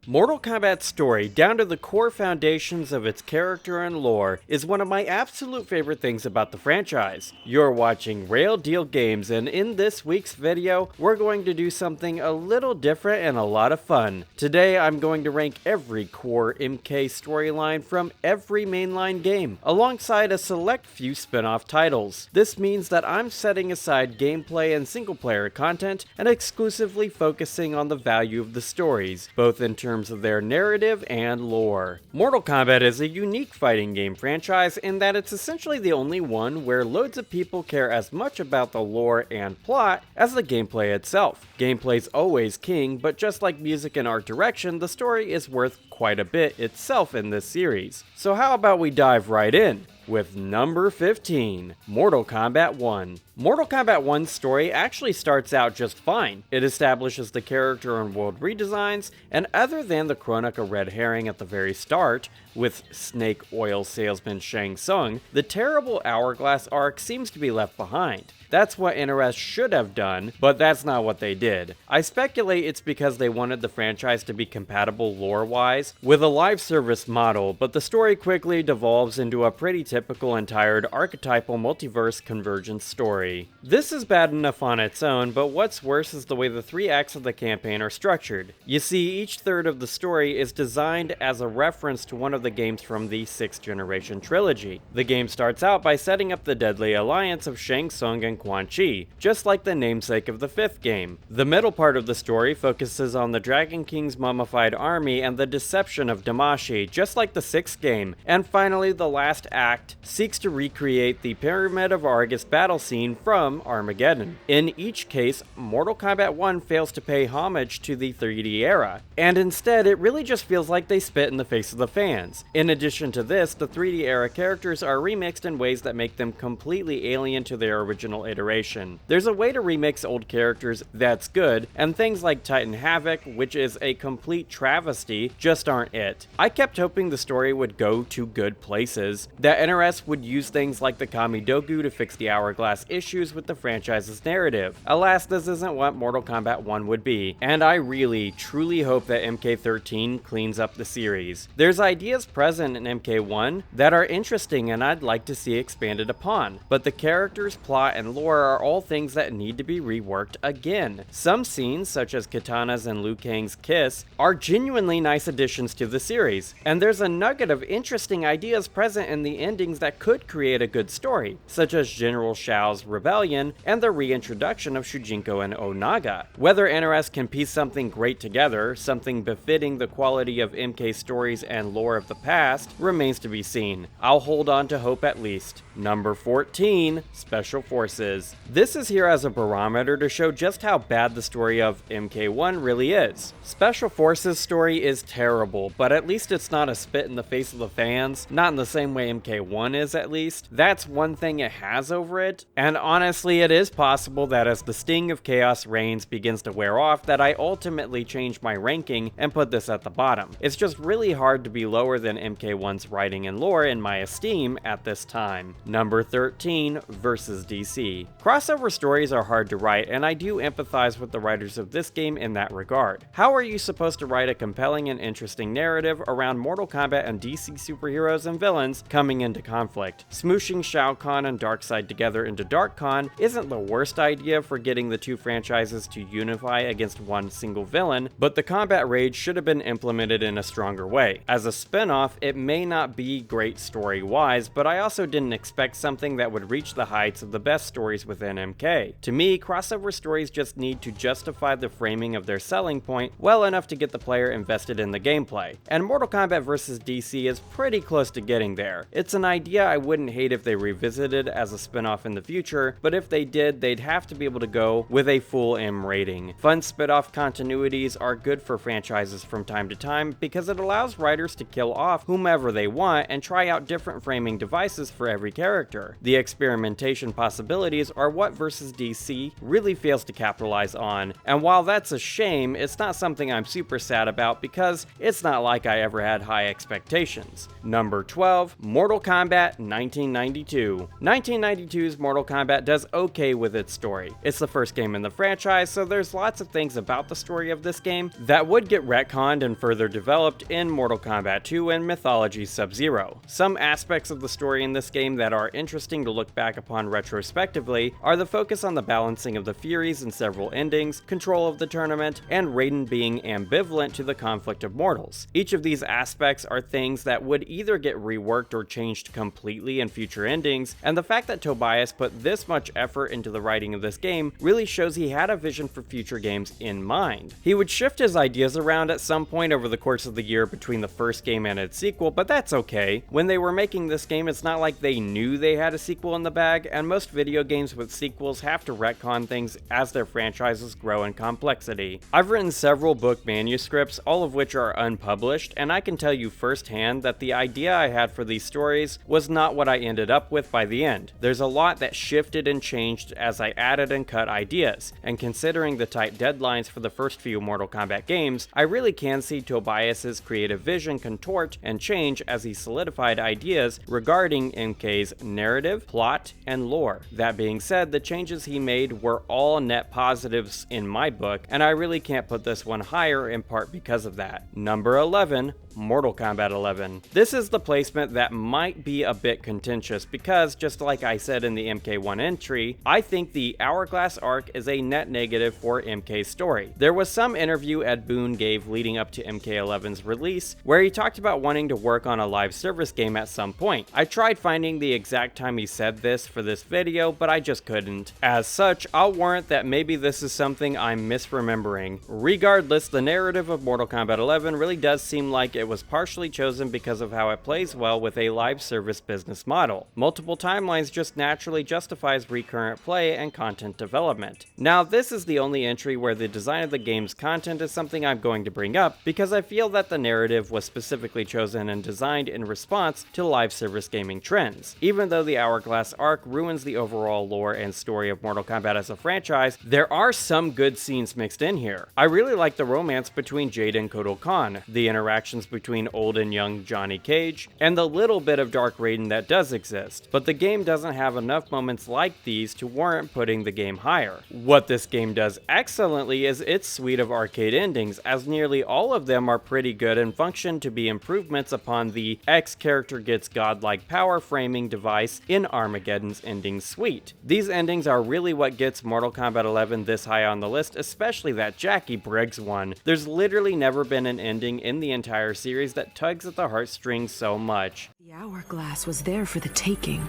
Mortal Kombat's story, down to the core foundations of its character and lore, is one of my absolute favorite things about the franchise. You're watching Rayl Deal Games, and in this week's video, we're going to do something a little different and a lot of fun. Today, I'm going to rank every core MK storyline from every mainline game, alongside a select few spin-off titles. This means that I'm setting aside gameplay and single-player content and exclusively focusing on the value of the stories, both in terms of their narrative and lore. Mortal Kombat is a unique fighting game franchise in that it's essentially the only one where loads of people care as much about the lore and plot as the gameplay itself. Gameplay's always king, but just like music and art direction, the story is worth quite a bit itself in this series. So how about we dive right in? With number 15, Mortal Kombat 1. Mortal Kombat 1's story actually starts out just fine. It establishes the character and world redesigns, and other than the Kronika red herring at the very start, with snake oil salesman Shang Tsung, the terrible Hourglass arc seems to be left behind. That's what NRS should have done, but that's not what they did. I speculate it's because they wanted the franchise to be compatible lore-wise with a live service model, but the story quickly devolves into a pretty typical and tired archetypal multiverse convergence story. This is bad enough on its own, but what's worse is the way the three acts of the campaign are structured. You see, each third of the story is designed as a reference to one of the games from the 6th generation trilogy. The game starts out by setting up the deadly alliance of Shang Tsung and Quan Chi, just like the namesake of the 5th game. The middle part of the story focuses on the Dragon King's mummified army and the deception of Damashi, just like the 6th game. And finally, the last act seeks to recreate the Pyramid of Argus battle scene from Armageddon. In each case, Mortal Kombat 1 fails to pay homage to the 3D era, and instead it really just feels like they spit in the face of the fans. In addition to this, the 3D era characters are remixed in ways that make them completely alien to their original iteration. There's a way to remix old characters that's good, and things like Titan Havoc, which is a complete travesty, just aren't it. I kept hoping the story would go to good places, that NRS would use things like the Kamidogu to fix the Hourglass issues with the franchise's narrative. Alas, this isn't what Mortal Kombat 1 would be, and I really, truly hope that MK13 cleans up the series. There's ideas present in MK1 that are interesting and I'd like to see expanded upon, but the characters, plot, and lore are all things that need to be reworked again. Some scenes, such as Kitana's and Liu Kang's kiss, are genuinely nice additions to the series, and there's a nugget of interesting ideas present in the endings that could create a good story, such as General Shao's rebellion and the reintroduction of Shujinko and Onaga. Whether NRS can piece something great together, something befitting the quality of MK stories and lore of the past, remains to be seen. I'll hold on to hope at least. Number 14, Special Forces. This is here as a barometer to show just how bad the story of MK1 really is. Special Forces' story is terrible, but at least it's not a spit in the face of the fans, not in the same way MK1 is at least. That's one thing it has over it, and honestly it is possible that as the sting of Chaos Reigns begins to wear off that I ultimately change my ranking and put this at the bottom. It's just really hard to be lower than MK1's writing and lore in my esteem at this time. Number 13, versus DC. Crossover stories are hard to write, and I do empathize with the writers of this game in that regard. How are you supposed to write a compelling and interesting narrative around Mortal Kombat and DC superheroes and villains coming into conflict? Smooshing Shao Kahn and Darkseid together into Dark Kahn isn't the worst idea for getting the two franchises to unify against one single villain, but the combat rage should have been implemented in a stronger way. As a spin-off, it may not be great story-wise, but I also didn't expect something that would reach the heights of the best stories within MK. To me, crossover stories just need to justify the framing of their selling point well enough to get the player invested in the gameplay, and Mortal Kombat vs. DC is pretty close to getting there. It's an idea I wouldn't hate if they revisited as a spin-off in the future, but if they did, they'd have to be able to go with a full M rating. Fun spin-off continuities are good for franchises from time to time because it allows writers to kill off whomever they want and try out different framing devices for every character. The experimentation possibility abilities are what vs. DC really fails to capitalize on, and while that's a shame, it's not something I'm super sad about because it's not like I ever had high expectations. Number 12, Mortal Kombat 1992. 1992's Mortal Kombat does okay with its story. It's the first game in the franchise, so there's lots of things about the story of this game that would get retconned and further developed in Mortal Kombat 2 and Mythologies Sub-Zero. Some aspects of the story in this game that are interesting to look back upon retrospectively are the focus on the balancing of the Furies in several endings, control of the tournament, and Raiden being ambivalent to the conflict of mortals. Each of these aspects are things that would either get reworked or changed completely in future endings, and the fact that Tobias put this much effort into the writing of this game really shows he had a vision for future games in mind. He would shift his ideas around at some point over the course of the year between the first game and its sequel, but that's okay. When they were making this game, it's not like they knew they had a sequel in the bag, and most video games with sequels have to retcon things as their franchises grow in complexity. I've written several book manuscripts, all of which are unpublished, and I can tell you firsthand that the idea I had for these stories was not what I ended up with by the end. There's a lot that shifted and changed as I added and cut ideas, and considering the tight deadlines for the first few Mortal Kombat games, I really can see Tobias's creative vision contort and change as he solidified ideas regarding MK's narrative, plot, and lore. That being said, the changes he made were all net positives in my book, and I really can't put this one higher in part because of that. Number 11, Mortal Kombat 11. This is the placement that might be a bit contentious because, just like I said in the MK1 entry, I think the Hourglass arc is a net negative for MK's story. There was some interview Ed Boon gave leading up to MK11's release where he talked about wanting to work on a live service game at some point. I tried finding the exact time he said this for this video, but I just couldn't. As such, I'll warrant that maybe this is something I'm misremembering. Regardless, the narrative of Mortal Kombat 11 really does seem like it was partially chosen because of how it plays well with a live service business model. Multiple timelines just naturally justifies recurrent play and content development. Now, this is the only entry where the design of the game's content is something I'm going to bring up because I feel that the narrative was specifically chosen and designed in response to live service gaming trends. Even though the Hourglass arc ruins the overall lore and story of Mortal Kombat as a franchise, there are some good scenes mixed in here. I really like the romance between Jade and Kotal Kahn, the interactions between old and young Johnny Cage, and the little bit of Dark Raiden that does exist, but the game doesn't have enough moments like these to warrant putting the game higher. What this game does excellently is its suite of arcade endings, as nearly all of them are pretty good and function to be improvements upon the X character gets godlike power framing device in Armageddon's ending suite. These endings are really what gets Mortal Kombat 11 this high on the list, especially that Jackie Briggs one. There's literally never been an ending in the entire series that tugs at the heartstrings so much. The Hourglass was there for the taking,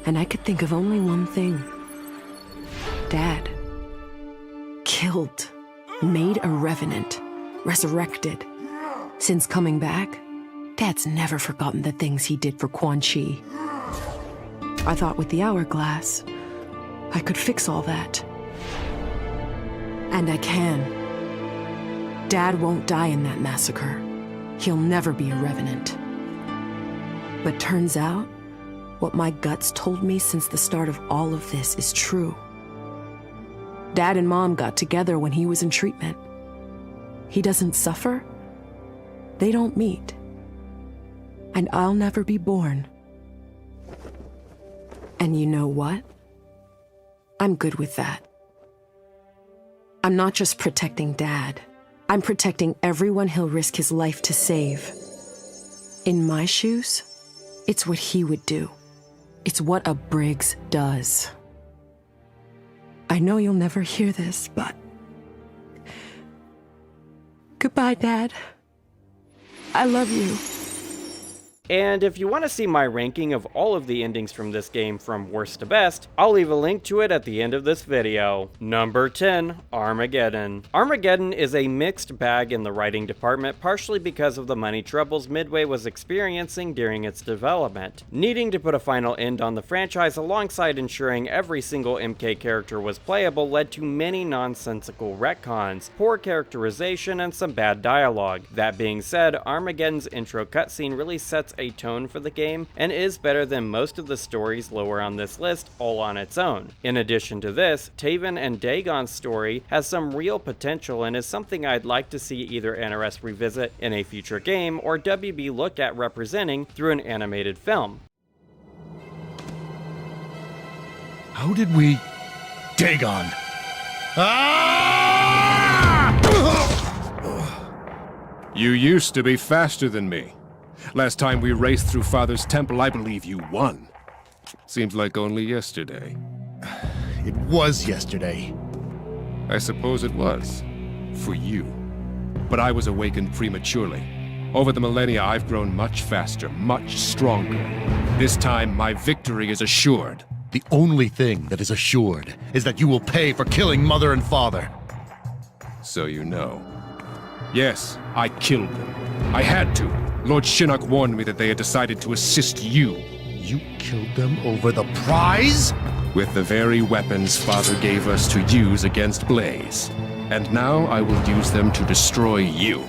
and I could think of only one thing. Dad. Killed. Made a revenant. Resurrected. Since coming back, Dad's never forgotten the things he did for Quan Chi. I thought with the Hourglass, I could fix all that. And I can. Dad won't die in that massacre. He'll never be a revenant. But turns out, what my guts told me since the start of all of this is true. Dad and Mom got together when he was in treatment. He doesn't suffer. They don't meet. And I'll never be born. And you know what? I'm good with that. I'm not just protecting Dad. I'm protecting everyone he'll risk his life to save. In my shoes, it's what he would do. It's what a Briggs does. I know you'll never hear this, but... Goodbye, Dad. I love you. And if you want to see my ranking of all of the endings from this game from worst to best, I'll leave a link to it at the end of this video. Number 10, Armageddon. Armageddon is a mixed bag in the writing department, partially because of the money troubles Midway was experiencing during its development. Needing to put a final end on the franchise alongside ensuring every single MK character was playable led to many nonsensical retcons, poor characterization, and some bad dialogue. That being said, Armageddon's intro cutscene really sets a tone for the game and is better than most of the stories lower on this list all on its own. In addition to this, Taven and Dagon's story has some real potential and is something I'd like to see either NRS revisit in a future game or WB look at representing through an animated film. How did we... Dagon! You used to be faster than me. Last time we raced through Father's temple, I believe you won. Seems like only yesterday. It was yesterday. I suppose it was. For you. But I was awakened prematurely. Over the millennia, I've grown much faster, much stronger. This time, my victory is assured. The only thing that is assured is that you will pay for killing Mother and Father. So you know. Yes, I killed them. I had to. Lord Shinnok warned me that they had decided to assist you. You killed them over the prize? With the very weapons Father gave us to use against Blaze. And now I will use them to destroy you.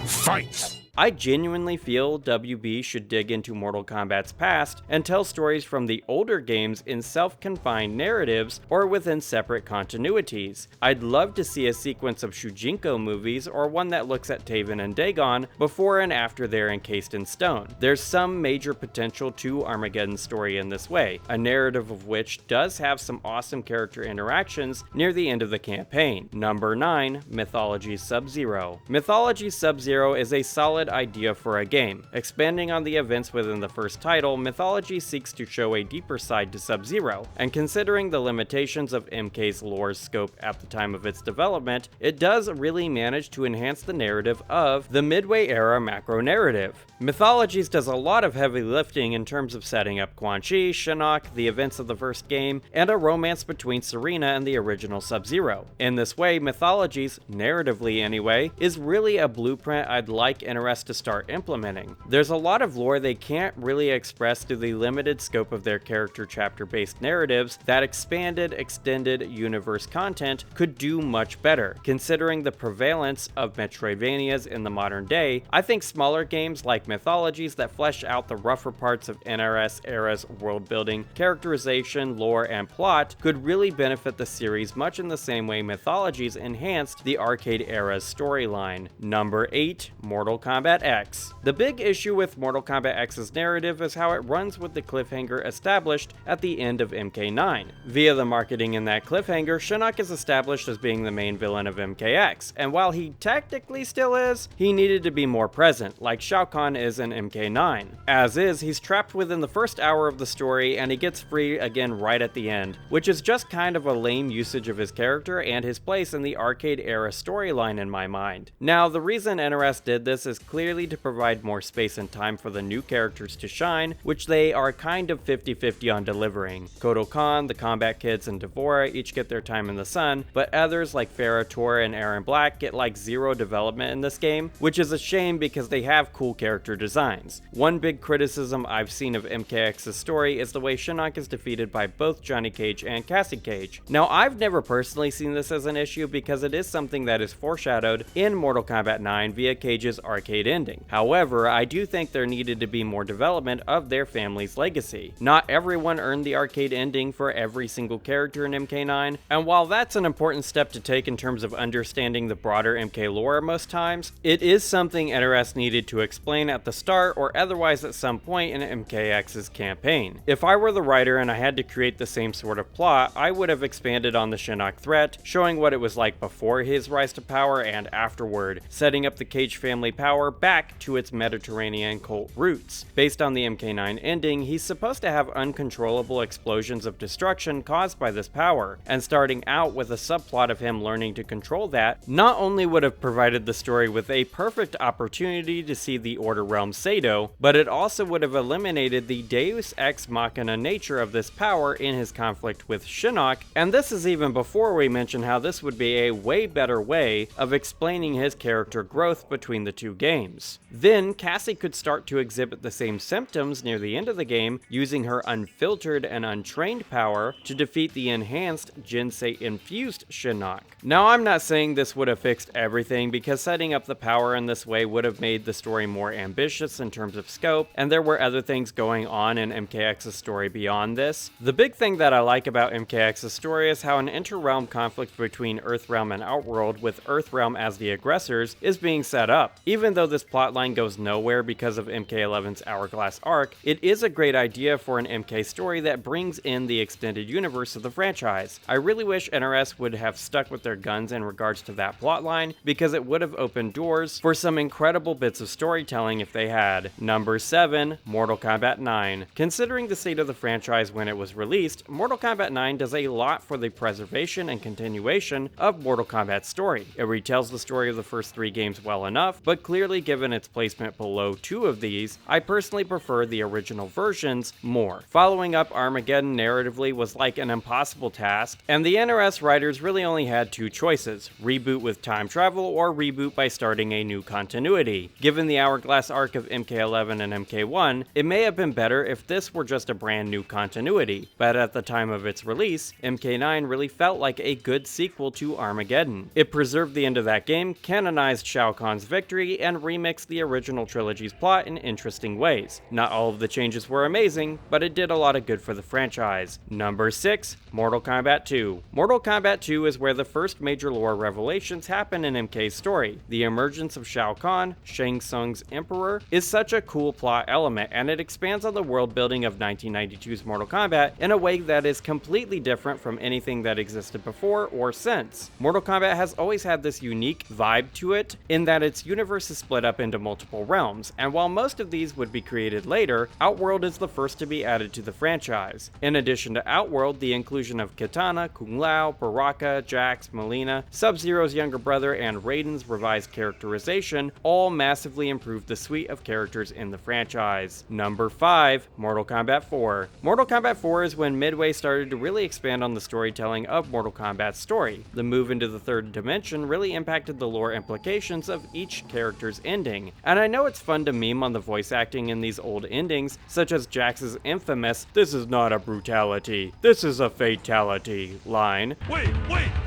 Fight! I genuinely feel WB should dig into Mortal Kombat's past and tell stories from the older games in self-confined narratives or within separate continuities. I'd love to see a sequence of Shujinko movies or one that looks at Taven and Dagon before and after they're encased in stone. There's some major potential to Armageddon's story in this way, a narrative of which does have some awesome character interactions near the end of the campaign. Number 9, Mythologies Sub-Zero. Mythologies Sub-Zero is a solid idea for a game. Expanding on the events within the first title, Mythology seeks to show a deeper side to Sub-Zero, and considering the limitations of MK's lore's scope at the time of its development, it does really manage to enhance the narrative of the Midway era macro narrative. Mythologies does a lot of heavy lifting in terms of setting up Quan Chi, Shinnok, the events of the first game, and a romance between Serena and the original Sub-Zero. In this way, Mythologies, narratively anyway, is really a blueprint I'd like NRS to start implementing. There's a lot of lore they can't really express through the limited scope of their character chapter-based narratives that expanded, extended universe content could do much better. Considering the prevalence of Metroidvanias in the modern day, I think smaller games like Mythologies that flesh out the rougher parts of NRS era's world building, characterization, lore, and plot could really benefit the series much in the same way Mythologies enhanced the arcade era's storyline. Number 8, Mortal Kombat X. The big issue with Mortal Kombat X's narrative is how it runs with the cliffhanger established at the end of MK9. Via the marketing in that cliffhanger, Shinnok is established as being the main villain of MKX, and while he technically still is, he needed to be more present, like Shao Kahn is in MK9. As is, he's trapped within the first hour of the story, and he gets free again right at the end, which is just kind of a lame usage of his character and his place in the arcade era storyline in my mind. Now, the reason NRS did this is clearly to provide more space and time for the new characters to shine, which they are kind of 50-50 on delivering. Kotal Kahn, the Combat Kids, and D'Vorah each get their time in the sun, but others like Farah Tor and Aaron Black get like zero development in this game, which is a shame because they have cool character designs. One big criticism I've seen of MKX's story is the way Shinnok is defeated by both Johnny Cage and Cassie Cage. Now, I've never personally seen this as an issue because it is something that is foreshadowed in Mortal Kombat 9 via Cage's arcade ending. However, I do think there needed to be more development of their family's legacy. Not everyone earned the arcade ending for every single character in MK9, and while that's an important step to take in terms of understanding the broader MK lore most times, it is something NRS needed to explain at the start or otherwise at some point in MKX's campaign. If I were the writer and I had to create the same sort of plot, I would have expanded on the Shinnok threat, showing what it was like before his rise to power and afterward, setting up the Cage family power back to its Mediterranean cult roots. Based on the MK9 ending, he's supposed to have uncontrollable explosions of destruction caused by this power, and starting out with a subplot of him learning to control that not only would have provided the story with a perfect opportunity to see the Order Realm Sado, but it also would have eliminated the Deus Ex Machina nature of this power in his conflict with Shinnok, and this is even before we mention how this would be a way better way of explaining his character growth between the two games. games. Then, Cassie could start to exhibit the same symptoms near the end of the game, using her unfiltered and untrained power to defeat the enhanced Jinsei-infused Shinnok. Now, I'm not saying this would have fixed everything, because setting up the power in this way would have made the story more ambitious in terms of scope, and there were other things going on in MKX's story beyond this. The big thing that I like about MKX's story is how an inter-realm conflict between Earthrealm and Outworld, with Earthrealm as the aggressors, is being set up. Even though this plotline goes nowhere because of MK11's Hourglass arc, it is a great idea for an MK story that brings in the extended universe of the franchise. I really wish NRS would have stuck with their guns in regards to that plotline, because it would have opened doors for some incredible bits of storytelling if they had. Number 7, Mortal Kombat 9. Considering the state of the franchise when it was released, Mortal Kombat 9 does a lot for the preservation and continuation of Mortal Kombat's story. It retells the story of the first 3 games well enough, but clearly given its placement below 2 of these, I personally prefer the original versions more. Following up Armageddon narratively was like an impossible task, and the NRS writers really only had 2 choices: reboot with time travel or reboot by starting a new continuity. Given the Hourglass arc of MK11 and MK1, it may have been better if this were just a brand new continuity, but at the time of its release, MK9 really felt like a good sequel to Armageddon. It preserved the end of that game, canonized Shao Kahn's victory, and remixed the original trilogy's plot in interesting ways. Not all of the changes were amazing, but it did a lot of good for the franchise. Number 6, Mortal Kombat 2. Mortal Kombat 2 is where the first major lore revelations happen in MK's story. The emergence of Shao Kahn, Shang Tsung's emperor, is such a cool plot element, and it expands on the world building of 1992's Mortal Kombat in a way that is completely different from anything that existed before or since. Mortal Kombat has always had this unique vibe to it, in that its universe is split up into multiple realms, and while most of these would be created later, Outworld is the first to be added to the franchise. In addition to Outworld, the inclusion of Kitana, Kung Lao, Baraka, Jax, Mileena, Sub-Zero's younger brother, and Raiden's revised characterization all massively improved the suite of characters in the franchise. Number 5, Mortal Kombat 4. Mortal Kombat 4 is when Midway started to really expand on the storytelling of Mortal Kombat's story. The move into the third dimension really impacted the lore implications of each character's ending, and I know it's fun to meme on the voice acting in these old endings, such as Jax's infamous "This is not a brutality, this is a fatality" line. Wait,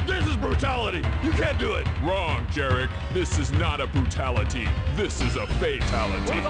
this is brutality! You can't do it! Wrong, Jarek. This is not a brutality. This is a fatality.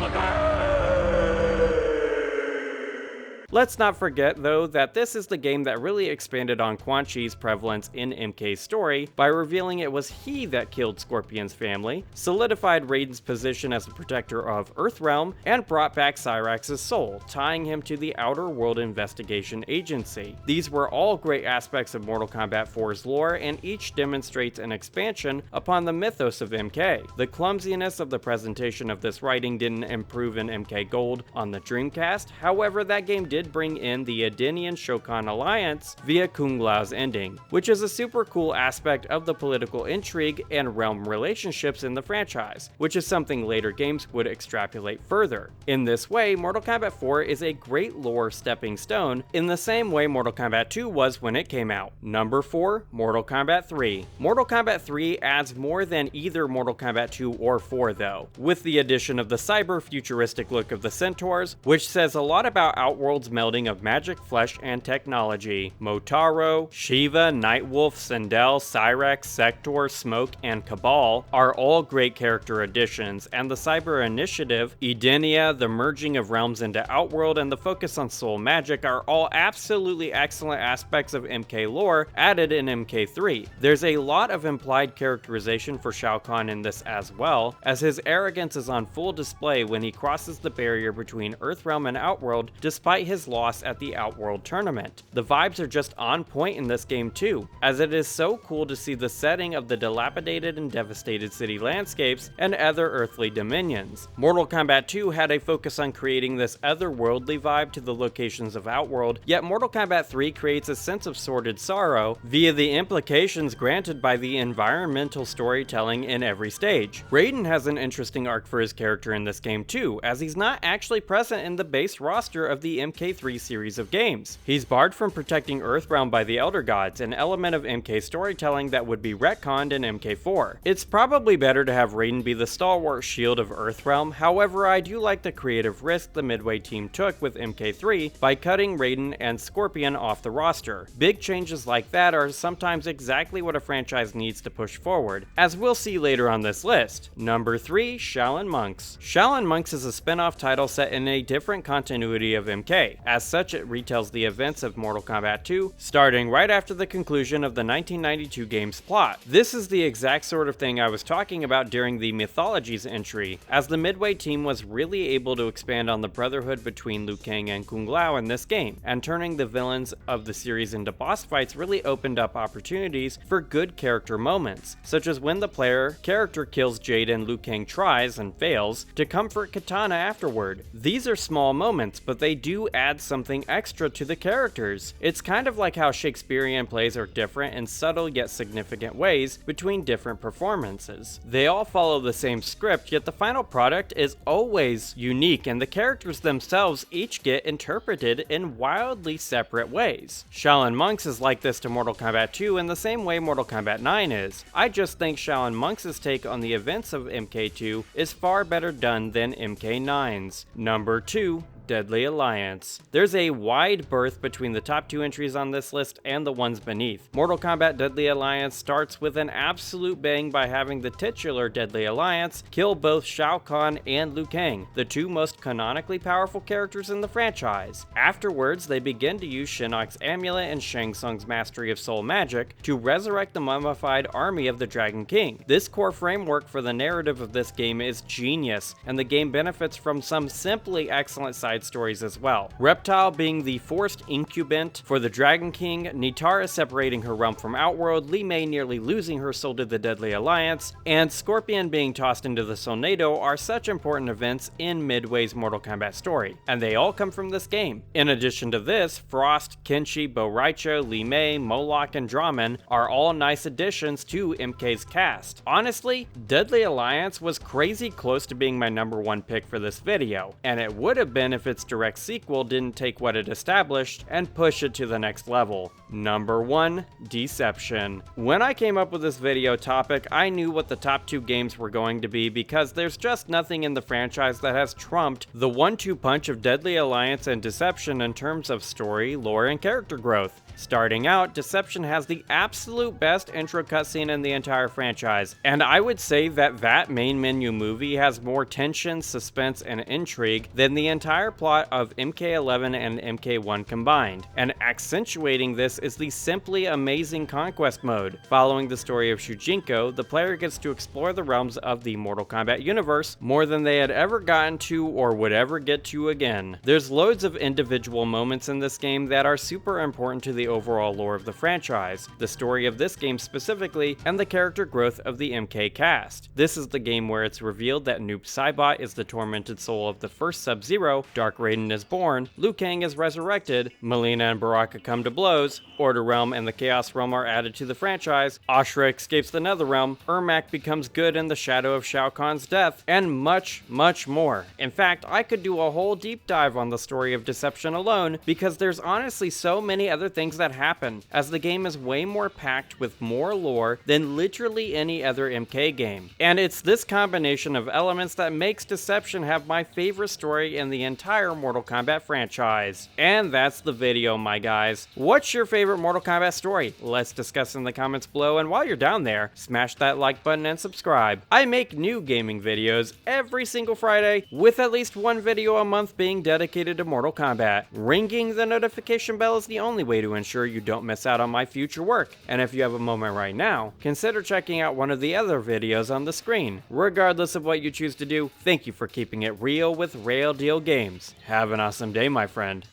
Let's not forget, though, that this is the game that really expanded on Quan Chi's prevalence in MK's story by revealing it was he that killed Scorpion's family, solidified Raiden's position as the protector of Earthrealm, and brought back Cyrax's soul, tying him to the Outer World Investigation Agency. These were all great aspects of Mortal Kombat 4's lore, and each demonstrates an expansion upon the mythos of MK. The clumsiness of the presentation of this writing didn't improve in MK Gold on the Dreamcast, however, that game did bring in the Edenian-Shokan alliance via Kung Lao's ending, which is a super cool aspect of the political intrigue and realm relationships in the franchise, which is something later games would extrapolate further. In this way, Mortal Kombat 4 is a great lore stepping stone, in the same way Mortal Kombat 2 was when it came out. Number 4, Mortal Kombat 3. Mortal Kombat 3 adds more than either Mortal Kombat 2 or 4 though, with the addition of the cyber-futuristic look of the Centaurs, which says a lot about Outworld's melding of magic, flesh, and technology. Motaro, Shiva, Nightwolf, Sindel, Cyrax, Sector, Smoke, and Cabal are all great character additions, and the Cyber Initiative, Edenia, the merging of realms into Outworld, and the focus on soul magic are all absolutely excellent aspects of MK lore added in MK3. There's a lot of implied characterization for Shao Kahn in this as well, as his arrogance is on full display when he crosses the barrier between Earthrealm and Outworld despite his loss at the Outworld tournament. The vibes are just on point in this game too, as it is so cool to see the setting of the dilapidated and devastated city landscapes and other earthly dominions. Mortal Kombat 2 had a focus on creating this otherworldly vibe to the locations of Outworld, yet Mortal Kombat 3 creates a sense of sordid sorrow via the implications granted by the environmental storytelling in every stage. Raiden has an interesting arc for his character in this game too, as he's not actually present in the base roster of the MK MK3 series of games. He's barred from protecting Earthrealm by the Elder Gods, an element of MK storytelling that would be retconned in MK4. It's probably better to have Raiden be the stalwart shield of Earthrealm, however I do like the creative risk the Midway team took with MK3 by cutting Raiden and Scorpion off the roster. Big changes like that are sometimes exactly what a franchise needs to push forward, as we'll see later on this list. Number 3, Shaolin Monks. Shaolin Monks is a spin-off title set in a different continuity of MK. As such, it retells the events of Mortal Kombat 2, starting right after the conclusion of the 1992 game's plot. This is the exact sort of thing I was talking about during the Mythologies entry, as the Midway team was really able to expand on the brotherhood between Liu Kang and Kung Lao in this game, and turning the villains of the series into boss fights really opened up opportunities for good character moments, such as when the player character kills Jade and Liu Kang tries and fails to comfort Katana afterward. These are small moments, but they do add something extra to the characters. It's kind of like how Shakespearean plays are different in subtle yet significant ways between different performances. They all follow the same script, yet the final product is always unique, and the characters themselves each get interpreted in wildly separate ways. Shaolin Monks is like this to Mortal Kombat 2 in the same way Mortal Kombat 9 is. I just think Shaolin Monks' take on the events of MK2 is far better done than MK9's. Number 2, Deadly Alliance. There's a wide berth between the top 2 entries on this list and the ones beneath. Mortal Kombat Deadly Alliance starts with an absolute bang by having the titular Deadly Alliance kill both Shao Kahn and Liu Kang, the 2 most canonically powerful characters in the franchise. Afterwards, they begin to use Shinnok's amulet and Shang Tsung's mastery of soul magic to resurrect the mummified army of the Dragon King. This core framework for the narrative of this game is genius, and the game benefits from some simply excellent side stories as well. Reptile being the forced incubant for the Dragon King, Nitara separating her realm from Outworld, Li Mei nearly losing her soul to the Deadly Alliance, and Scorpion being tossed into the Soulnado are such important events in Midway's Mortal Kombat story, and they all come from this game. In addition to this, Frost, Kenshi, Bo' Raicho, Li Mei, Moloch, and Draman are all nice additions to MK's cast. Honestly, Deadly Alliance was crazy close to being my number 1 pick for this video, and it would have been if its direct sequel didn't take what it established and push it to the next level. Number 1, Deception. When I came up with this video topic, I knew what the top 2 games were going to be because there's just nothing in the franchise that has trumped the 1-2 punch of Deadly Alliance and Deception in terms of story, lore, and character growth. Starting out, Deception has the absolute best intro cutscene in the entire franchise, and I would say that main menu movie has more tension, suspense, and intrigue than the entire plot of MK11 and MK1 combined. And accentuating this is the simply amazing Conquest mode. Following the story of Shujinko, the player gets to explore the realms of the Mortal Kombat universe more than they had ever gotten to or would ever get to again. There's loads of individual moments in this game that are super important to the overall lore of the franchise, the story of this game specifically, and the character growth of the MK cast. This is the game where it's revealed that Noob Saibot is the tormented soul of the first Sub-Zero, Dark Raiden is born, Liu Kang is resurrected, Mileena and Baraka come to blows, Order Realm and the Chaos Realm are added to the franchise, Ashura escapes the Netherrealm, Ermac becomes good in the shadow of Shao Kahn's death, and much, much more. In fact, I could do a whole deep dive on the story of Deception alone because there's honestly so many other things that happen, as the game is way more packed with more lore than literally any other MK game. And it's this combination of elements that makes Deception have my favorite story in the entire Mortal Kombat franchise. And that's the video, my guys. What's your favorite Mortal Kombat story? Let's discuss in the comments below, and while you're down there, smash that like button and subscribe. I make new gaming videos every single Friday, with at least 1 video a month being dedicated to Mortal Kombat. Ringing the notification bell is the only way to ensure you don't miss out on my future work. And if you have a moment right now, consider checking out one of the other videos on the screen. Regardless of what you choose to do, thank you for keeping it real with Rayl Deal Games. Have an awesome day, my friend.